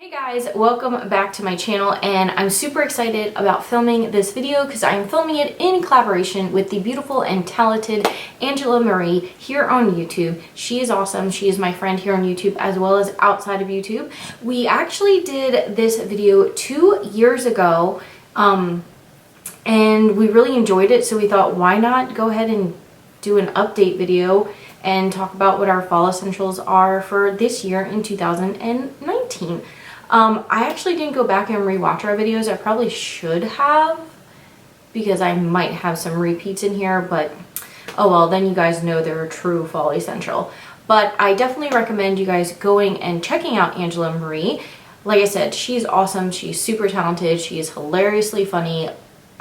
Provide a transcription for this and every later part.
Hey guys, welcome back to my channel, and I'm super excited about filming this video because I'm filming it in collaboration with the beautiful and talented Jaclyn Rae here on YouTube. She is awesome. She is my friend here on YouTube as well as outside of YouTube. We actually did this video 2 years ago and we really enjoyed it, so we thought why not go ahead and do an update video and talk about what our fall essentials are for this year in 2019. I actually didn't go back and rewatch our videos. I probably should have, because I might have some repeats in here, but oh well, then you guys know they're a true fall essential. But I definitely recommend you guys going and checking out Jaclyn Rae. Like I said, she's awesome. She's super talented. She is hilariously funny.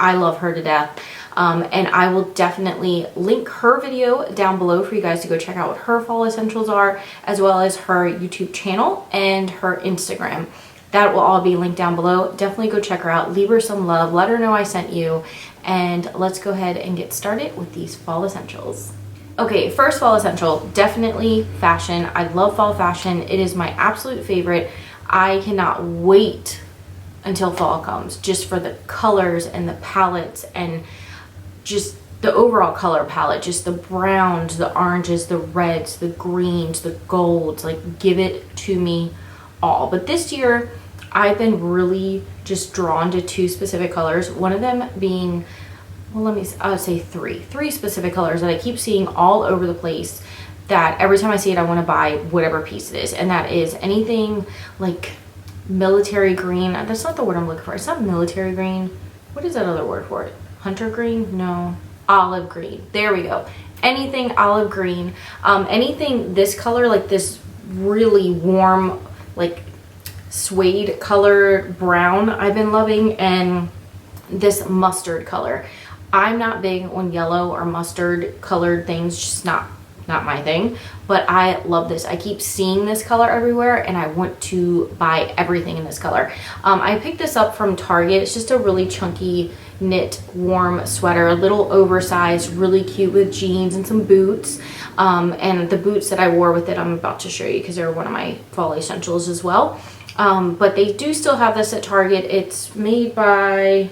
I love her to death. And I will definitely link her video down below for you guys to go check out what her fall essentials are, as well as her YouTube channel and her Instagram. That will all be linked down below. Definitely go check her out. Leave her some love. Let her know I sent you. And let's go ahead and get started with these fall essentials. Okay, first fall essential, definitely fashion. I love fall fashion. It is my absolute favorite. I cannot wait until fall comes, just for the colors and the palettes and just the overall color palette, just the browns, the oranges, the reds, the greens, the golds, like give it to me all. But this year I've been really just drawn to two specific colors, one of them being, well, I would say three specific colors that I keep seeing all over the place, that every time I see it I want to buy whatever piece it is, and that is anything like military green. That's not the word I'm looking for. It's not military green. What is that other word for it? Hunter green? No. Olive green. There we go. Anything olive green. Anything this color, like this really warm, like suede color brown I've been loving, and this mustard color. I'm not big on yellow or mustard colored things, just not my thing, but I love this. I keep seeing this color everywhere and I want to buy everything in this color. I picked this up from Target. It's just a really chunky knit warm sweater, a little oversized, really cute with jeans and some boots. And the boots that I wore with it I'm about to show you because they're one of my fall essentials as well. But they do still have this at Target. It's made by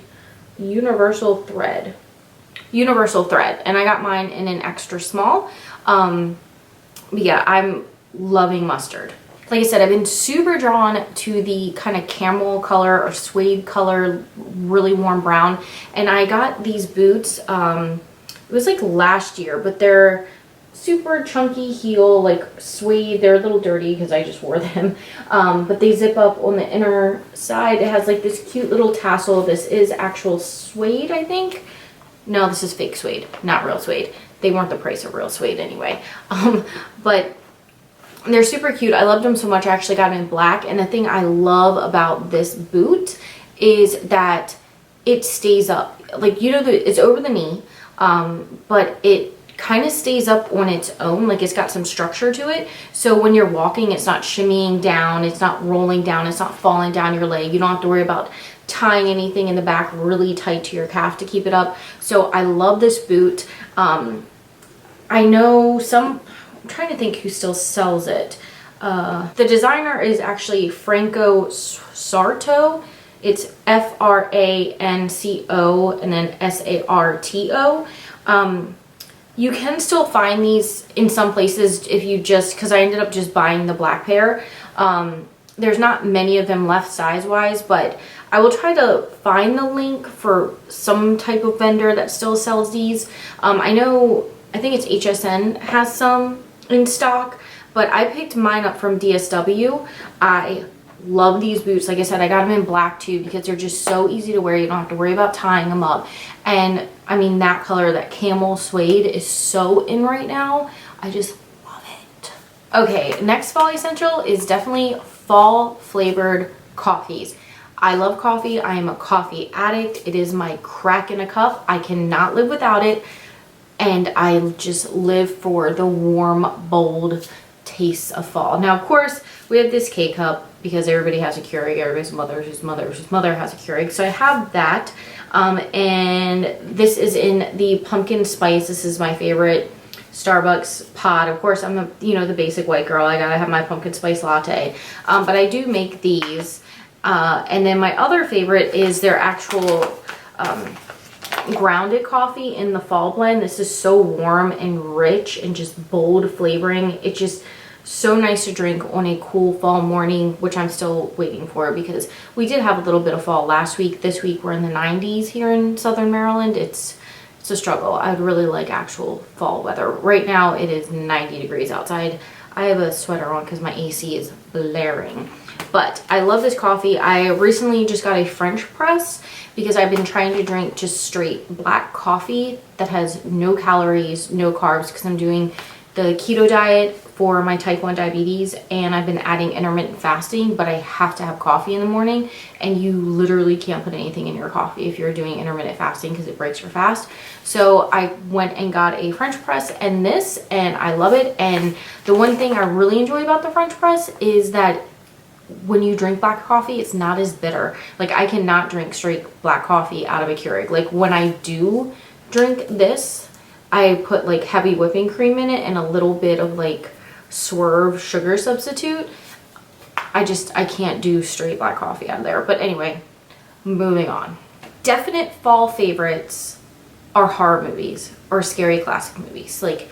Universal Thread, and I got mine in an extra small. But yeah, I'm loving mustard. Like I said, I've been super drawn to the kind of camel color or suede color, really warm brown, and I got these boots, it was like last year, but they're super chunky heel, like suede. They're a little dirty because I just wore them, but they zip up on the inner side. It has like this cute little tassel. This is actual suede, I think. No, this is fake suede, not real suede. They weren't the price of real suede anyway. But they're super cute. I loved them so much. I actually got them in black. And the thing I love about this boot is that it stays up. Like, you know, it's over the knee, but it kind of stays up on its own. Like, it's got some structure to it. So when you're walking, it's not shimmying down. It's not rolling down. It's not falling down your leg. You don't have to worry about tying anything in the back really tight to your calf to keep it up. So I love this boot. I know I'm trying to think who still sells it. The designer is actually Franco Sarto. It's Franco and then Sarto. You can still find these in some places if you just, because I ended up just buying the black pair. There's not many of them left size-wise, but I will try to find the link for some type of vendor that still sells these. I think it's HSN has some in stock, but I picked mine up from DSW. I love these boots. Like I said, I got them in black too because they're just so easy to wear. You don't have to worry about tying them up. And I mean, that color, that camel suede, is so in right now. I just love it. Okay, next fall essential is definitely fall flavored coffees. I love coffee. I am a coffee addict. It is my crack in a cup. I cannot live without it. And I just live for the warm, bold tastes of fall. Now, of course, we have this K-cup because everybody has a Keurig. Everybody's mother's mother has a Keurig. So I have that. And this is in the pumpkin spice. This is my favorite. Starbucks pod. Of course, I'm the basic white girl. I gotta have my pumpkin spice latte. But I do make these. And then my other favorite is their actual grounded coffee in the fall blend. This is so warm and rich and just bold flavoring. It's just so nice to drink on a cool fall morning, which I'm still waiting for because we did have a little bit of fall last week. This week we're in the 90s here in Southern Maryland. It's a struggle. I'd really like actual fall weather. Right now it is 90 degrees outside. I have a sweater on because my AC is blaring. But I love this coffee. I recently just got a French press because I've been trying to drink just straight black coffee that has no calories, no carbs, because I'm doing the keto diet for my type 1 diabetes, and I've been adding intermittent fasting, but I have to have coffee in the morning, and you literally can't put anything in your coffee if you're doing intermittent fasting because it breaks your fast. So I went and got a French press and this, and I love it. And the one thing I really enjoy about the French press is that when you drink black coffee, it's not as bitter. Like, I cannot drink straight black coffee out of a Keurig. Like, when I do drink this, I put like heavy whipping cream in it and a little bit of like Swerve sugar substitute. I can't do straight black coffee out of there. But anyway, moving on. Definite fall favorites are horror movies or scary classic movies. Like,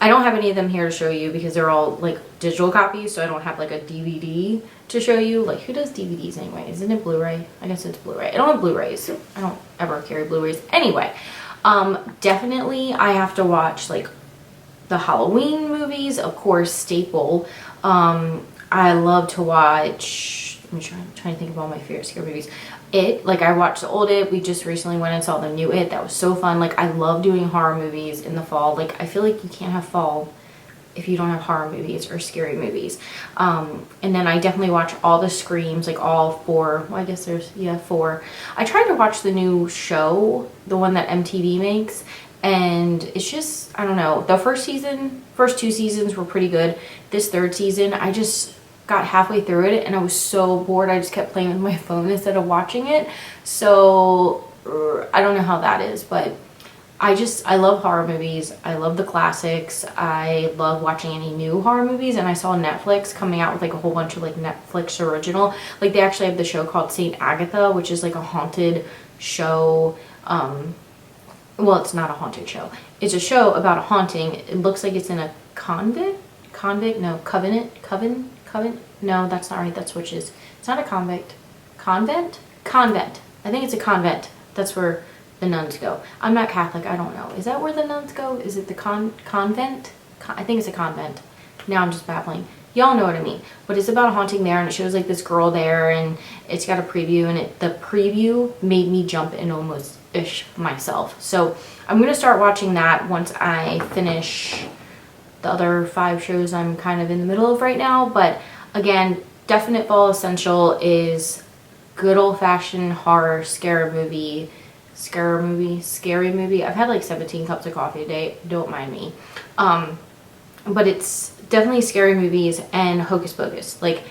I don't have any of them here to show you because they're all like digital copies, so I don't have like a DVD to show you. Like, who does DVDs anyway? Isn't it Blu-ray? I guess it's Blu-ray. I don't have Blu-rays. I don't ever carry Blu-rays. Anyway, definitely I have to watch like the Halloween movies, of course, staple. I love to watch, I'm trying to think of all my favorite scary movies. It, like, I watched the old It. We just recently went and saw the new It. That was so fun. Like, I love doing horror movies in the fall. Like, I feel like you can't have fall if you don't have horror movies or scary movies. And then I definitely watch all the Screams, like all 4. Well, I guess there's, yeah, 4. I tried to watch the new show, the one that MTV makes, and it's just, I don't know. The first 2 seasons were pretty good. This 3rd season, I just got halfway through it and I was so bored. I just kept playing with my phone instead of watching it. So I don't know how that is, but I love horror movies. I love the classics. I love watching any new horror movies, and I saw Netflix coming out with like a whole bunch of like Netflix original. Like, they actually have the show called Saint Agatha, which is like a haunted show. Well, it's not a haunted show. It's a show about a haunting. It looks like it's in a convent? No, covenant? No, that's not right. That's witches. It's not a convict. Convent. I think it's a convent. That's where the nuns go. I'm not Catholic. I don't know. Is that where the nuns go? Is it the convent? I think it's a convent. Now I'm just babbling. Y'all know what I mean. But it's about a haunting there, and it shows like this girl there, and it's got a preview, and the preview made me jump in almost ish myself. So I'm gonna start watching that once I finish the other 5 shows I'm kind of in the middle of right now. But again, definite fall essential is good old-fashioned horror scary movie. I've had like 17 cups of coffee a day, don't mind me. But it's definitely scary movies and Hocus Pocus. Like,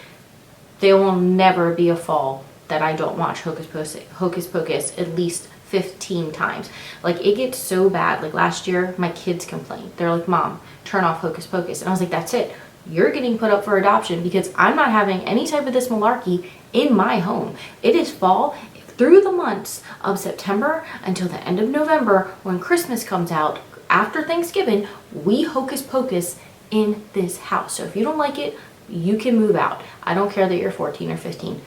there will never be a fall that I don't watch Hocus Pocus at least 15 times. Like, it gets so bad. Like, last year my kids complained. They're like, Mom, turn off Hocus Pocus. And I was like, that's it. You're getting put up for adoption because I'm not having any type of this malarkey in my home. It is fall through the months of September until the end of November. When Christmas comes out after Thanksgiving, we Hocus Pocus in this house. So if you don't like it, you can move out. I don't care that you're 14 or 15.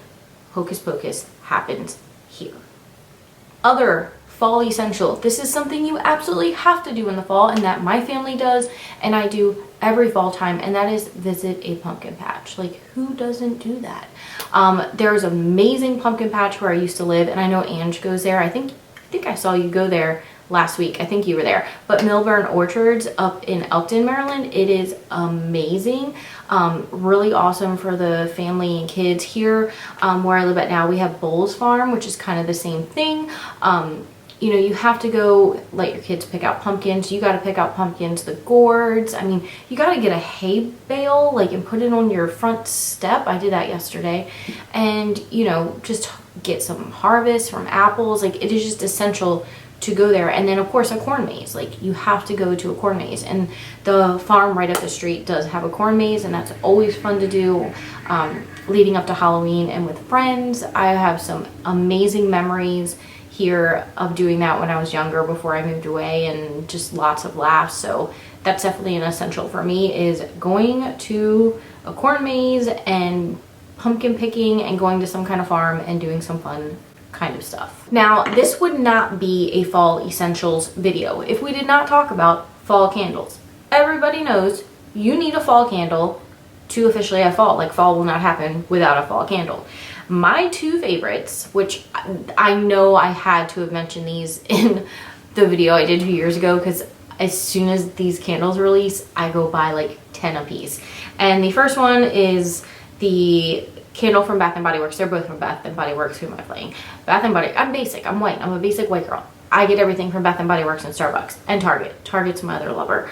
Hocus Pocus happens here. Other fall essential. This is something you absolutely have to do in the fall, and that my family does, and I do every fall time, and that is visit a pumpkin patch. Like, who doesn't do that? There's an amazing pumpkin patch where I used to live, and I know Ange goes there. I think I saw you go there last week. I think you were there. But Milburn Orchards up in Elkton, Maryland, it is amazing. Really awesome for the family and kids. Here where I live at now, we have Bowles Farm, which is kind of the same thing. You know, you have to go let your kids pick out pumpkins. You got to pick out pumpkins, the gourds. I mean, you got to get a hay bale, like, and put it on your front step. I did that yesterday. And, you know, just get some harvest from apples. Like, it is just essential to go there. And then of course a corn maze, like you have to go to a corn maze, and the farm right up the street does have a corn maze, and that's always fun to do leading up to Halloween. And with friends, I have some amazing memories here of doing that when I was younger before I moved away, and just lots of laughs. So that's definitely an essential for me, is going to a corn maze and pumpkin picking and going to some kind of farm and doing some fun kind of stuff. Now, this would not be a fall essentials video if we did not talk about fall candles. Everybody knows you need a fall candle to officially have fall. Like, fall will not happen without a fall candle. My two favorites, which I know I had to have mentioned these in the video I did 2 years ago, because as soon as these candles release, I go buy like 10 a piece. And the first one is the candle from Bath & Body Works. They're both from Bath & Body Works. Who am I playing? Bath & Body. I'm basic. I'm white. I'm a basic white girl. I get everything from Bath & Body Works and Starbucks and Target. Target's my other lover.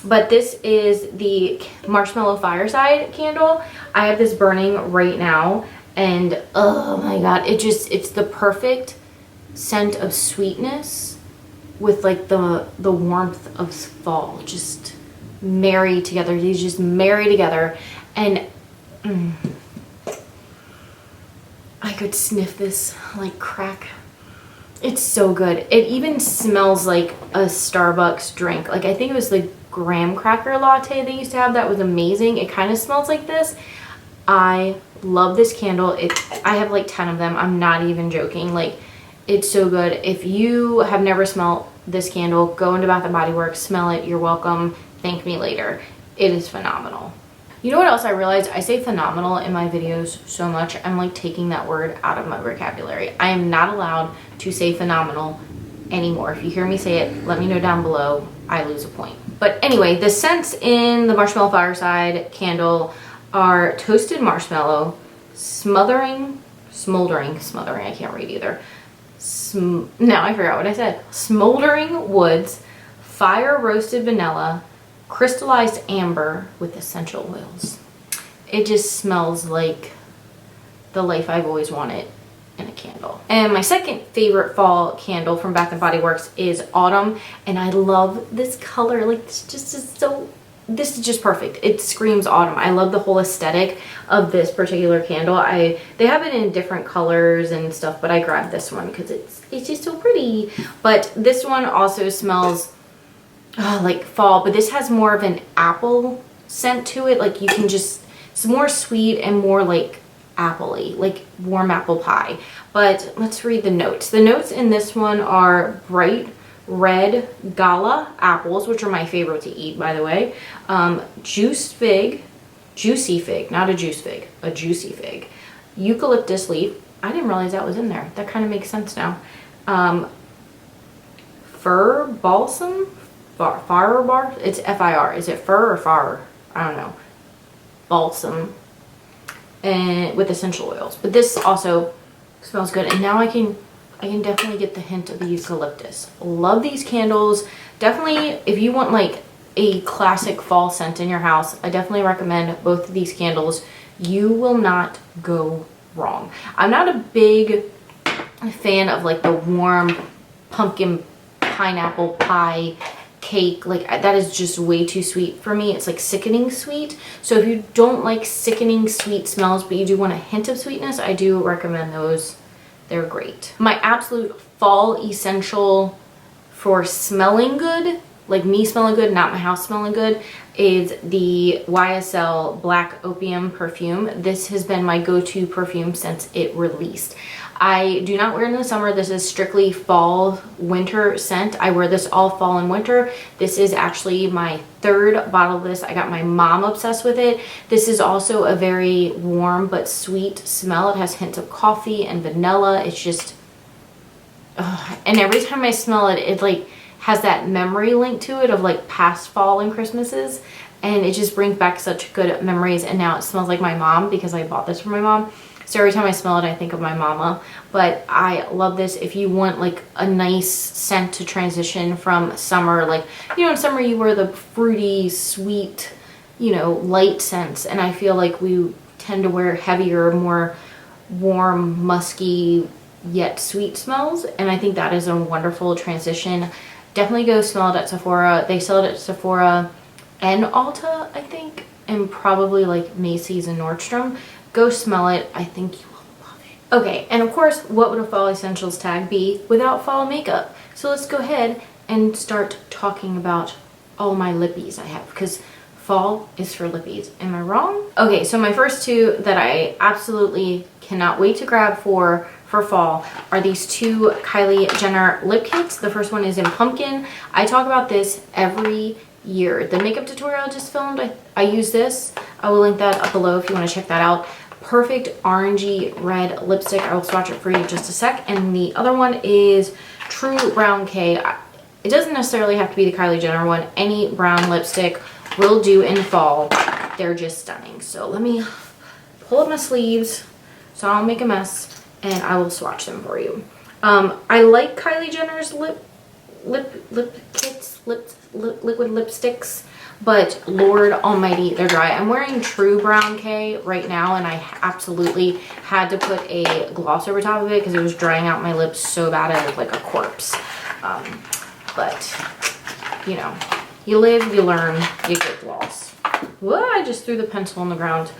But this is the Marshmallow Fireside candle. I have this burning right now, and oh my god, it's the perfect scent of sweetness with like the warmth of fall. Just marry together. These just marry together, and I could sniff this like crack. It's so good. It even smells like a Starbucks drink. Like, I think it was the graham cracker latte they used to have that was amazing. It kind of smells like this. I love this candle. I have like 10 of them. I'm not even joking. Like, it's so good. If you have never smelled this candle, go into Bath & Body Works, smell it. You're welcome. Thank me later. It is phenomenal. You know what else I realized? I say phenomenal in my videos so much. I'm like taking that word out of my vocabulary. I am not allowed to say phenomenal anymore. If you hear me say it, let me know down below. I lose a point. But anyway, the scents in the Marshmallow Fireside candle are toasted marshmallow, smoldering, I can't read either. Now I forgot what I said. Smoldering woods, fire roasted vanilla, crystallized amber with essential oils. It just smells like the life I've always wanted in a candle. And my second favorite fall candle from Bath & Body Works is Autumn, and I love this color. Like, this is just perfect. It screams autumn. I love the whole aesthetic of this particular candle. They have it in different colors and stuff, but I grabbed this one because it's just so pretty. But this one also smells like fall, but this has more of an apple scent to it. Like, you can just, it's more sweet and more like appley, like warm apple pie. But let's read the notes. The notes in this one are bright red gala apples, which are my favorite to eat, by the way. Juicy fig, not a juice fig, a juicy fig. Eucalyptus leaf. I didn't realize that was in there. That kind of makes sense now. Fir balsam. Fire bar? It's F-I-R. Is it fir or far? I don't know. Balsam. And with essential oils. But this also smells good. And now I can definitely get the hint of the eucalyptus. Love these candles. Definitely, if you want like a classic fall scent in your house, I definitely recommend both of these candles. You will not go wrong. I'm not a big fan of like the warm pumpkin pineapple pie cake. Like, that is just way too sweet for me. It's like sickening sweet. So if you don't like sickening sweet smells, but you do want a hint of sweetness, I do recommend those. They're great. My absolute fall essential for smelling good, like me smelling good, not my house smelling good, is the YSL Black Opium perfume. This has been my go-to perfume since it released. I do not wear it in the summer. This is strictly fall winter scent. I wear this all fall and winter. This is actually my third bottle of this. I got my mom obsessed with it. This is also a very warm but sweet smell. It has hints of coffee and vanilla. It's just, and every time I smell it, it like has that memory link to it of like past fall and Christmases, and it just brings back such good memories. And now it smells like my mom because I bought this for my mom. So every time I smell it, I think of my mama. But I love this. If you want like a nice scent to transition from summer, like, you know, in summer you wear the fruity, sweet, you know, light scents. And I feel like we tend to wear heavier, more warm, musky, yet sweet smells, and I think that is a wonderful transition. Definitely go smell it at Sephora. They sell it at Sephora and Ulta, I think, and probably like Macy's and Nordstrom. Go smell it. I think you will love it. Okay, and of course, what would a fall essentials tag be without fall makeup? So let's go ahead and start talking about all my lippies I have, because fall is for lippies. Am I wrong? Okay, so my first two that I absolutely cannot wait to grab for fall are these two Kylie Jenner lip kits. The first one is in pumpkin. I talk about this every year. The makeup tutorial I just filmed, I use this. I will link that up below if you want to check that out. Perfect orangey red lipstick. I will swatch it for you in just a sec. And the other one is True Brown K. It doesn't necessarily have to be the Kylie Jenner one. Any brown lipstick will do in fall. They're just stunning. So let me pull up my sleeves so I don't make a mess, and I will swatch them for you. I like Kylie Jenner's lip kits, liquid lipsticks, but Lord Almighty, they're dry. I'm wearing True Brown K right now, and I absolutely had to put a gloss over top of it because it was drying out my lips so bad I looked like a corpse. But you know, you live, you learn, you get gloss. Whoa, I just threw the pencil on the ground.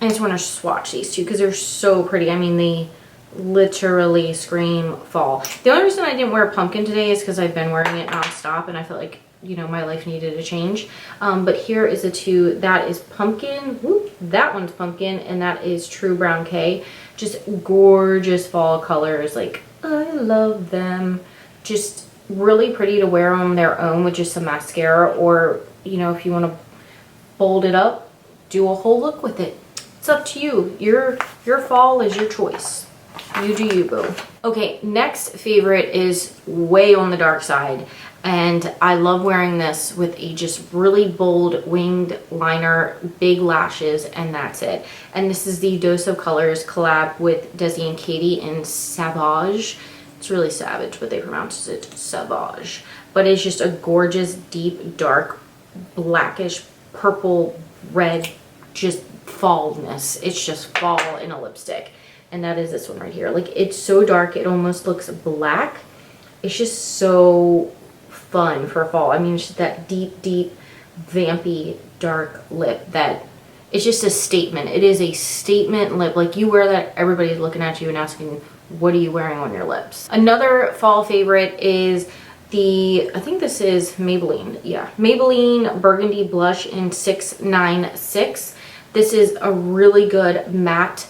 I just want to swatch these two because they're so pretty. I mean, they literally scream fall. The only reason I didn't wear pumpkin today is because I've been wearing it nonstop, and I felt like, you know, my life needed a change. But here is the two. That is pumpkin. Whoop, that one's pumpkin, and that is True Brown K. Just gorgeous fall colors. Like, I love them. Just really pretty to wear on their own with just some mascara, or, you know, if you want to bold it up, do a whole look with it. It's up to you. Your fall is your choice. You do you, boo. Okay, next favorite is way on the dark side, and I love wearing this with a just really bold winged liner, big lashes, and that's it. And this is the Dose of Colors collab with Desi and Katie in Savage. It's really savage, but they pronounce it Savage. But it's just a gorgeous, deep, dark, blackish, purple, red, just fallness. It's just fall in a lipstick. And that is this one right here. Like, it's so dark, it almost looks black. It's just so fun for fall. I mean, it's just that deep, deep, vampy, dark lip that it's just a statement. It is a statement lip. Like, you wear that, everybody's looking at you and asking, what are you wearing on your lips? Another fall favorite is the, I think this is Maybelline. Yeah, Maybelline Burgundy Blush in 696. This is a really good matte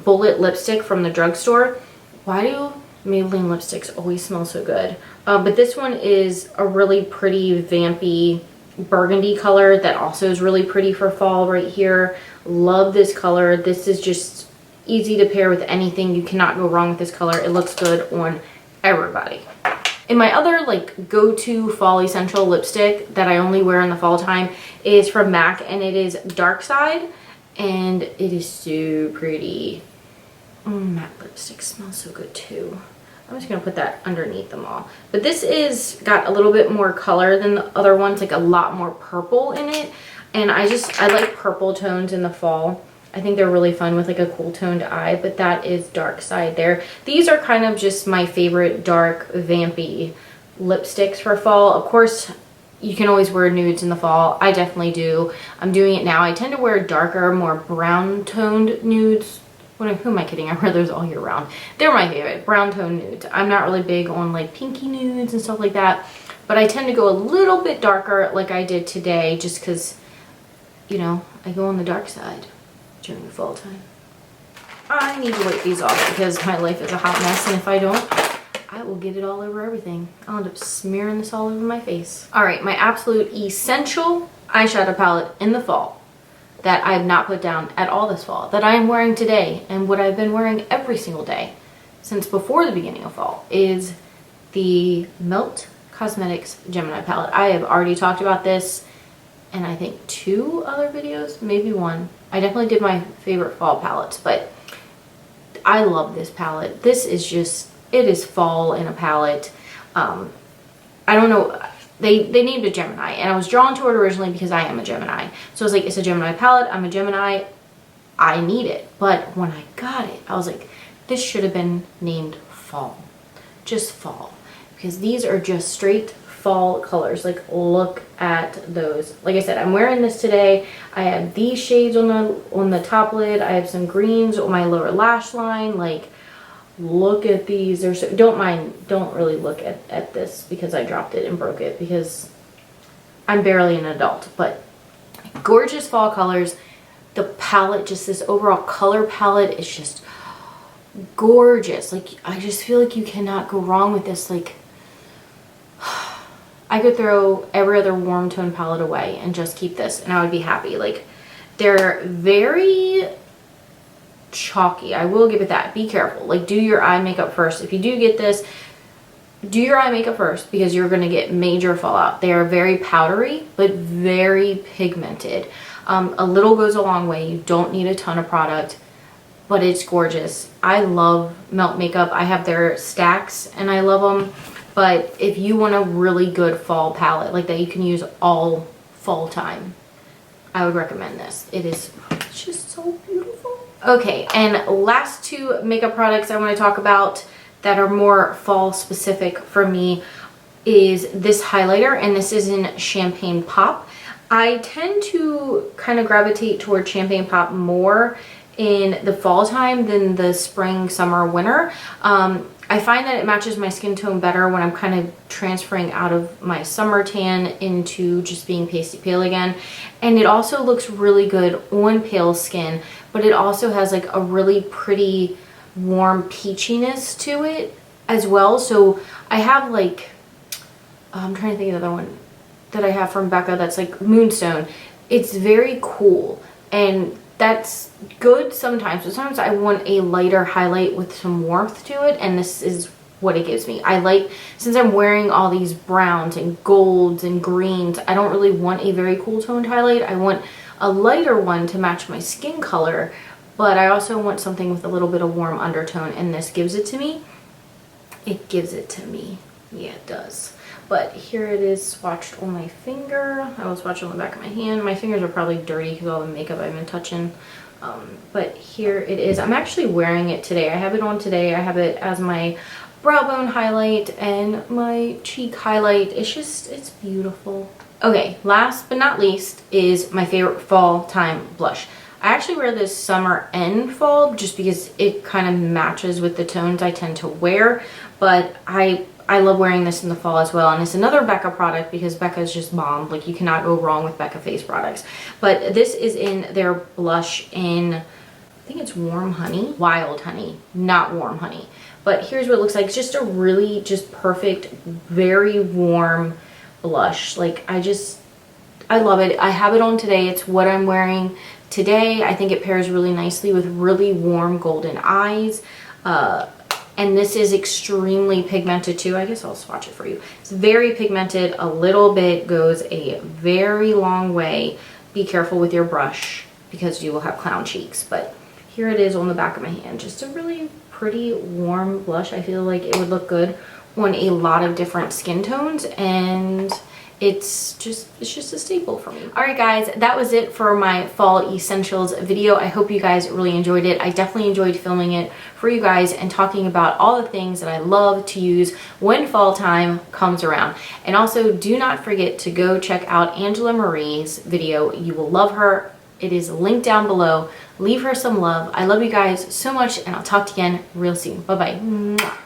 bullet lipstick from the drugstore. Why do Maybelline lipsticks always smell so good? But this one is a really pretty vampy burgundy color that also is really pretty for fall right here. Love this color. This is just easy to pair with anything. You cannot go wrong with this color. It looks good on everybody. And my other like go-to fall essential lipstick that I only wear in the fall time is from MAC, and it is Dark Side, and it is so pretty. Matte lipstick smells so good too. I'm just gonna put that underneath them all. But this is got a little bit more color than the other ones, like a lot more purple in it, and I like purple tones in the fall. I think they're really fun with like a cool toned eye. But that is Dark Side there. These are kind of just my favorite dark vampy lipsticks for fall. Of course, you can always wear nudes in the fall. I definitely do. I'm doing it now. I tend to wear darker, more brown toned nudes. Who am I kidding? I wear those all year round. They're my favorite, brown tone nudes. I'm not really big on like pinky nudes and stuff like that, but I tend to go a little bit darker like I did today, just because, you know, I go on the dark side during the fall time. I need to wipe these off because my life is a hot mess, and if I don't, I will get it all over everything. I'll end up smearing this all over my face. All right, my absolute essential eyeshadow palette in the fall that I have not put down at all this fall, that I am wearing today, and what I've been wearing every single day since before the beginning of fall, is the Melt Cosmetics Gemini palette. I have already talked about this in I think 2 other videos, maybe 1. I definitely did my favorite fall palettes, but I love this palette. This is just, it is fall in a palette. I don't know, they named it Gemini, and I was drawn to it originally because I am a Gemini. So I was like, it's a Gemini palette, I'm a Gemini, I need it. But when I got it, I was like, this should have been named fall. Just fall. Because these are just straight fall colors. Like, look at those. Like I said, I'm wearing this today. I have these shades on the top lid. I have some greens on my lower lash line. Like, look at these. They're so, don't really look at this because I dropped it and broke it because I'm barely an adult. But gorgeous fall colors. The palette, just this overall color palette is just gorgeous. Like, I just feel like you cannot go wrong with this. Like, I could throw every other warm tone palette away and just keep this and I would be happy. Like, they're very chalky. I will give it that. Be careful. Like, do your eye makeup first. If you do get this, do your eye makeup first because you're going to get major fallout. They are very powdery, but very pigmented. A little goes a long way. You don't need a ton of product, but it's gorgeous. I love Melt Makeup. I have their stacks and I love them. But if you want a really good fall palette like that you can use all fall time, I would recommend this. It's just so beautiful. Okay, and last two makeup products I want to talk about that are more fall specific for me is this highlighter, and this is in Champagne Pop. I tend to kind of gravitate toward Champagne Pop more in the fall time than the spring, summer, winter. I find that it matches my skin tone better when I'm kind of transferring out of my summer tan into just being pasty pale again. And it also looks really good on pale skin, but it also has like a really pretty warm peachiness to it as well. So I have like, I'm trying to think of the other one that I have from Becca that's like Moonstone. It's very cool and that's good sometimes, but sometimes I want a lighter highlight with some warmth to it, and this is what it gives me. I like, since I'm wearing all these browns and golds and greens, I don't really want a very cool toned highlight. I want a lighter one to match my skin color, but I also want something with a little bit of warm undertone, and this gives it to me. It gives it to me. Yeah, it does. But here it is swatched on my finger. I will swatch it on the back of my hand. My fingers are probably dirty because of all the makeup I've been touching. But here it is. I'm actually wearing it today. I have it on today. I have it as my brow bone highlight and my cheek highlight. It's beautiful. Okay, last but not least is my favorite fall time blush. I actually wear this summer and fall just because it kind of matches with the tones I tend to wear. But I love wearing this in the fall as well, and it's another Becca product because Becca is just bomb. Like, you cannot go wrong with Becca face products. But this is in their blush in, I think it's Warm Honey, Wild Honey, not Warm Honey. But here's what it looks like. It's just a really just perfect, very warm blush. Like, I love it. I have it on today. It's what I'm wearing today. I think it pairs really nicely with really warm golden eyes. And this is extremely pigmented too. I guess I'll swatch it for you. It's very pigmented. A little bit goes a very long way. Be careful with your brush because you will have clown cheeks. But here it is on the back of my hand. Just a really pretty warm blush. I feel like it would look good on a lot of different skin tones, and it's just a staple for me. All right, guys, that was it for my fall essentials video. I hope you guys really enjoyed it. I definitely enjoyed filming it for you guys and talking about all the things that I love to use when fall time comes around. And also, do not forget to go check out Angela Marie's video. You will love her. It is linked down below. Leave her some love. I love you guys so much, and I'll talk to you again real soon. Bye-bye.